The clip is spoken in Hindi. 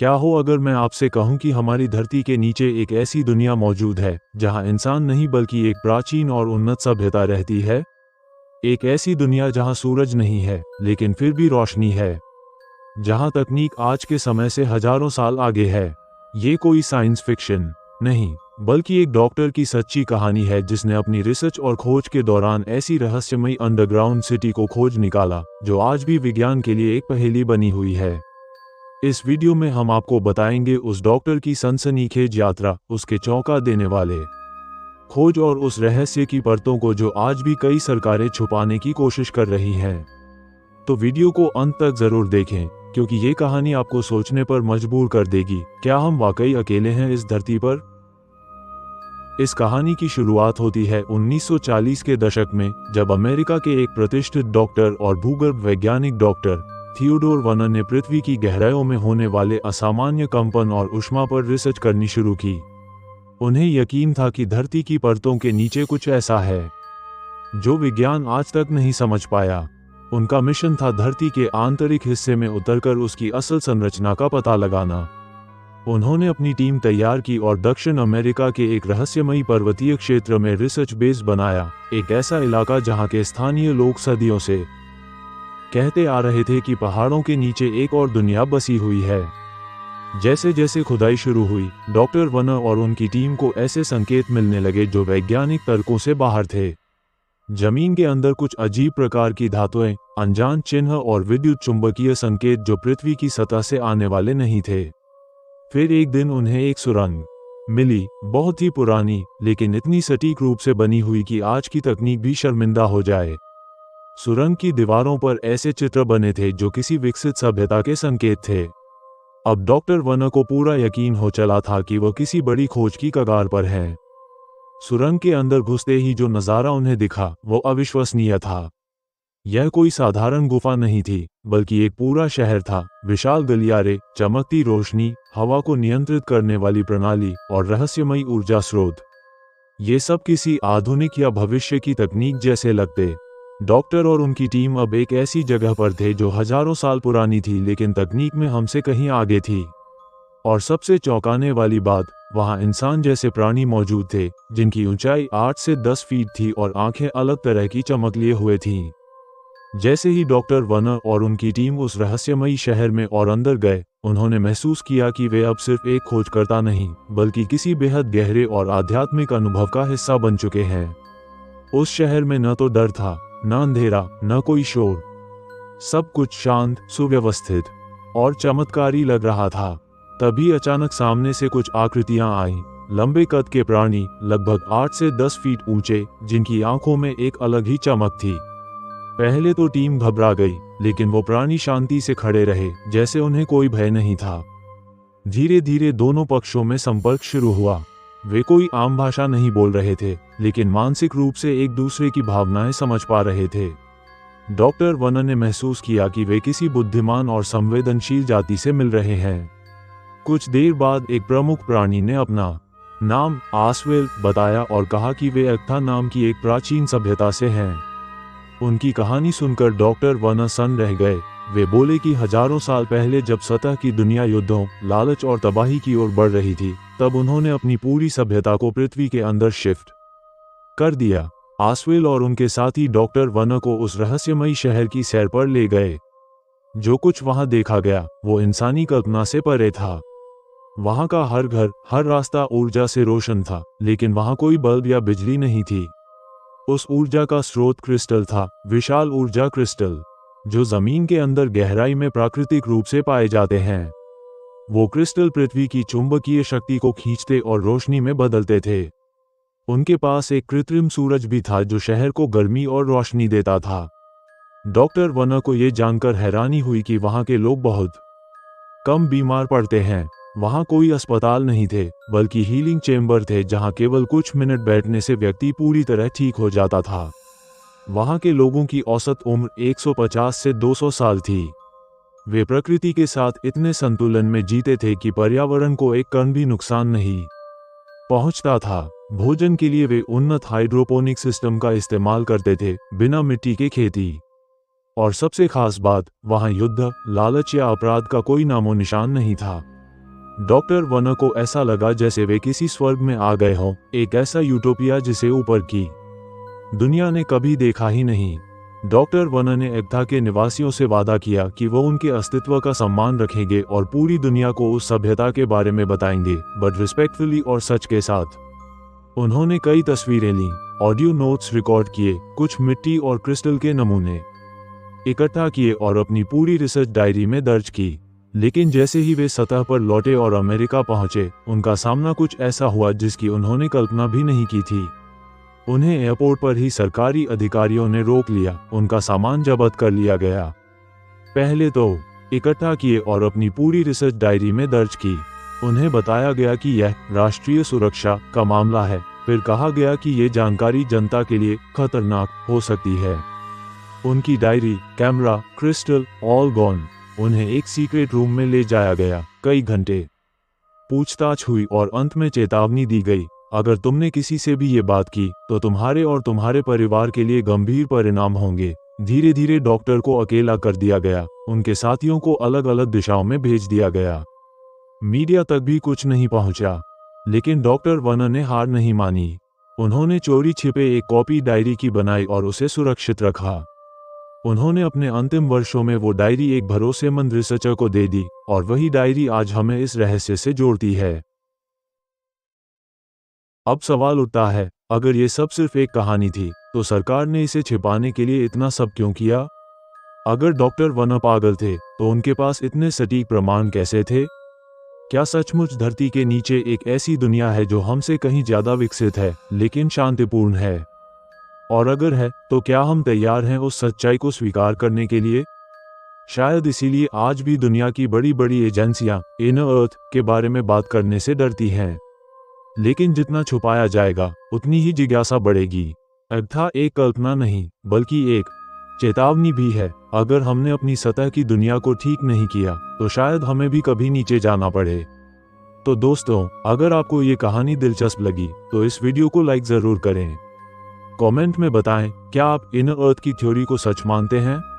क्या हो अगर मैं आपसे कहूं कि हमारी धरती के नीचे एक ऐसी दुनिया मौजूद है जहां इंसान नहीं बल्कि एक प्राचीन और उन्नत सभ्यता रहती है। एक ऐसी दुनिया जहां सूरज नहीं है लेकिन फिर भी रोशनी है, जहां तकनीक आज के समय से हजारों साल आगे है। ये कोई साइंस फिक्शन नहीं, बल्कि एक डॉक्टर की सच्ची कहानी है जिसने अपनी रिसर्च और खोज के दौरान ऐसी रहस्यमयी अंडरग्राउंड सिटी को खोज निकाला जो आज भी विज्ञान के लिए एक पहेली बनी हुई है। इस वीडियो में हम आपको बताएंगे उस डॉक्टर की सनसनीखेज यात्रा, उसके चौंका देने वाले खोज और उस रहस्य की परतों को जो आज भी कई सरकारें छुपाने की कोशिश कर रही हैं। तो वीडियो को अंत तक जरूर देखें, क्योंकि ये कहानी आपको सोचने पर मजबूर कर देगी, क्या हम वाकई अकेले हैं इस धरती पर? इस कहानी की शुरुआत होती है 1940 के दशक में, जब अमेरिका के एक प्रतिष्ठित डॉक्टर और भूगर्भ वैज्ञानिक डॉक्टर थियोडोर वर्नर ने पृथ्वी की गहराइयों में होने वाले असामान्य कंपन और ऊष्मा पर रिसर्च करनी शुरू की। उन्हें यकीन था कि धरती की परतों के नीचे कुछ ऐसा है जो विज्ञान आज तक नहीं समझ पाया। उनका मिशन था धरती के आंतरिक हिस्से में उतरकर उसकी असल संरचना का पता लगाना। उन्होंने अपनी टीम तैयार की और दक्षिण अमेरिका के एक रहस्यमयी पर्वतीय क्षेत्र में रिसर्च बेस बनाया, एक ऐसा इलाका जहां के स्थानीय लोग सदियों से कहते आ रहे थे कि पहाड़ों के नीचे एक और दुनिया बसी हुई है। जैसे जैसे खुदाई शुरू हुई, डॉक्टर वर्नर और उनकी टीम को ऐसे संकेत मिलने लगे जो वैज्ञानिक तर्कों से बाहर थे। जमीन के अंदर कुछ अजीब प्रकार की धातुएं, अनजान चिन्ह और विद्युत चुंबकीय संकेत जो पृथ्वी की सतह से आने वाले नहीं थे। फिर एक दिन उन्हें एक सुरंग मिली, बहुत ही पुरानी लेकिन इतनी सटीक रूप से बनी हुई कि आज की तकनीक भी शर्मिंदा हो जाए। सुरंग की दीवारों पर ऐसे चित्र बने थे जो किसी विकसित सभ्यता के संकेत थे। अब डॉक्टर वर्नर को पूरा यकीन हो चला था कि वह किसी बड़ी खोज की कगार पर है। सुरंग के अंदर घुसते ही जो नज़ारा उन्हें दिखा वो अविश्वसनीय था। यह कोई साधारण गुफा नहीं थी, बल्कि एक पूरा शहर था। विशाल गलियारे, चमकती रोशनी, हवा को नियंत्रित करने वाली प्रणाली और रहस्यमयी ऊर्जा स्रोत, ये सब किसी आधुनिक या भविष्य की तकनीक जैसे लगते। डॉक्टर और उनकी टीम अब एक ऐसी जगह पर थे जो हजारों साल पुरानी थी लेकिन तकनीक में हमसे कहीं आगे थी। और सबसे चौंकाने वाली बात, वहां इंसान जैसे प्राणी मौजूद थे जिनकी ऊंचाई 8 से 10 फीट थी और आंखें अलग तरह की चमक लिए हुए थीं। जैसे ही डॉक्टर वर्नर और उनकी टीम उस रहस्यमयी शहर में और अंदर गए, उन्होंने महसूस किया कि वे अब सिर्फ एक खोजकर्ता नहीं बल्कि किसी बेहद गहरे और आध्यात्मिक अनुभव का हिस्सा बन चुके हैं। उस शहर में न तो डर था, न अंधेरा, न कोई शोर। सब कुछ शांत, सुव्यवस्थित और चमत्कारी लग रहा था। तभी अचानक सामने से कुछ आकृतियां आईं, लंबे कद के प्राणी, लगभग 8 से 10 फीट ऊंचे, जिनकी आंखों में एक अलग ही चमक थी। पहले तो टीम घबरा गई, लेकिन वो प्राणी शांति से खड़े रहे, जैसे उन्हें कोई भय नहीं था। धीरे धीरे दोनों पक्षों में संपर्क शुरू हुआ। वे कोई आम भाषा नहीं बोल रहे थे, लेकिन मानसिक रूप से एक दूसरे की भावनाएं समझ पा रहे थे। डॉक्टर वर्नर ने महसूस किया कि वे किसी बुद्धिमान और संवेदनशील जाति से मिल रहे हैं। कुछ देर बाद एक प्रमुख प्राणी ने अपना नाम आसवेल बताया और कहा कि वे अक्था नाम की एक प्राचीन सभ्यता से हैं। उनकी कहानी सुनकर डॉक्टर वर्नर सन्न रह गए। वे बोले कि हजारों साल पहले जब सतह की दुनिया युद्धों, लालच और तबाही की ओर बढ़ रही थी, तब उन्होंने अपनी पूरी सभ्यता को पृथ्वी के अंदर शिफ्ट कर दिया। आसवेल और उनके साथी डॉक्टर वर्नर को उस रहस्यमयी शहर की सैर पर ले गए। जो कुछ वहां देखा गया वो इंसानी कल्पना से परे था। वहां का हर घर, हर रास्ता ऊर्जा से रोशन था, लेकिन वहां कोई बल्ब या बिजली नहीं थी। उस ऊर्जा का स्रोत क्रिस्टल था, विशाल ऊर्जा क्रिस्टल, जो जमीन के अंदर गहराई में प्राकृतिक रूप से पाए जाते हैं। वो क्रिस्टल पृथ्वी की चुंबकीय शक्ति को खींचते और रोशनी में बदलते थे। उनके पास एक कृत्रिम सूरज भी था जो शहर को गर्मी और रोशनी देता था। डॉक्टर वर्नर को ये जानकर हैरानी हुई कि वहां के लोग बहुत कम बीमार पड़ते हैं। वहां कोई अस्पताल नहीं थे, बल्कि हीलिंग चेंबर थे जहां केवल कुछ मिनट बैठने से व्यक्ति पूरी तरह ठीक हो जाता था। वहां के लोगों की औसत उम्र 150 से 200 साल थी। वे प्रकृति के साथ इतने संतुलन में जीते थे कि पर्यावरण को एक कण भी नुकसान नहीं पहुंचता था। भोजन के लिए वे उन्नत हाइड्रोपोनिक सिस्टम का इस्तेमाल करते थे, बिना मिट्टी के खेती। और सबसे खास बात, वहां युद्ध, लालच या अपराध का कोई नामो निशान नहीं था। डॉक्टर वनर को ऐसा लगा जैसे वे किसी स्वर्ग में आ गए हों, एक ऐसा यूटोपिया जिसे ऊपर की दुनिया ने कभी देखा ही नहीं। डॉक्टर वनर ने एग्था के निवासियों से वादा किया कि वो उनके अस्तित्व का सम्मान रखेंगे और पूरी दुनिया को उस सभ्यता के बारे में बताएंगे, बट रिस्पेक्टफुली और सच के साथ। उन्होंने कई तस्वीरें लीं, ऑडियो नोट्स रिकॉर्ड किए, कुछ मिट्टी और क्रिस्टल के नमूने इकट्ठा किए और अपनी पूरी रिसर्च डायरी में दर्ज की। लेकिन जैसे ही वे सतह पर लौटे और अमेरिका पहुंचे, उनका सामना कुछ ऐसा हुआ जिसकी उन्होंने कल्पना भी नहीं की थी। उन्हें एयरपोर्ट पर ही सरकारी अधिकारियों ने रोक लिया, उनका सामान जब्त कर लिया गया। पहले तो इकट्ठा किए और अपनी पूरी रिसर्च डायरी में दर्ज की। उन्हें बताया गया कि यह राष्ट्रीय सुरक्षा का मामला है। फिर कहा गया कि ये जानकारी जनता के लिए खतरनाक हो सकती है। उनकी diary, camera, crystal all gone. उन्हें एक सीक्रेट रूम में ले जाया गया। कई घंटे पूछताछ हुई और अंत में चेतावनी दी गई, अगर तुमने किसी से भी ये बात की तो तुम्हारे और तुम्हारे परिवार के लिए गंभीर परिणाम होंगे। धीरे धीरे डॉक्टर को अकेला कर दिया गया, उनके साथियों को अलग अलग दिशाओं में भेज दिया गया। मीडिया तक भी कुछ नहीं पहुंचा, लेकिन डॉक्टर वनर ने हार नहीं मानी। उन्होंने चोरी छिपे एक कॉपी डायरी की बनाई और उसे सुरक्षित रखा। उन्होंने अपने अंतिम वर्षों में वो डायरी एक भरोसेमंद रिसर्चर को दे दी, और वही डायरी आज हमें इस रहस्य से जोड़ती है। अब सवाल उठता है, अगर ये सब सिर्फ एक कहानी थी, तो सरकार ने इसे छिपाने के लिए इतना सब क्यों किया? अगर डॉक्टर वनर पागल थे, तो उनके पास इतने सटीक प्रमाण कैसे थे? क्या सचमुच धरती के नीचे एक ऐसी दुनिया है जो हमसे कहीं ज्यादा विकसित है, लेकिन शांतिपूर्ण है? और अगर है, तो क्या हम तैयार हैं उस सच्चाई को स्वीकार करने के लिए? शायद इसीलिए आज भी दुनिया की बड़ी बड़ी एजेंसियां इनर अर्थ के बारे में बात करने से डरती हैं। लेकिन जितना छुपाया जाएगा, उतनी ही जिज्ञासा बढ़ेगी। एग्था एक कल्पना नहीं, बल्कि एक चेतावनी भी है। अगर हमने अपनी सतह की दुनिया को ठीक नहीं किया, तो शायद हमें भी कभी नीचे जाना पड़े। तो दोस्तों, अगर आपको ये कहानी दिलचस्प लगी, तो इस वीडियो को लाइक जरूर करें। कमेंट में बताएं, क्या आप इनर अर्थ की थ्योरी को सच मानते हैं?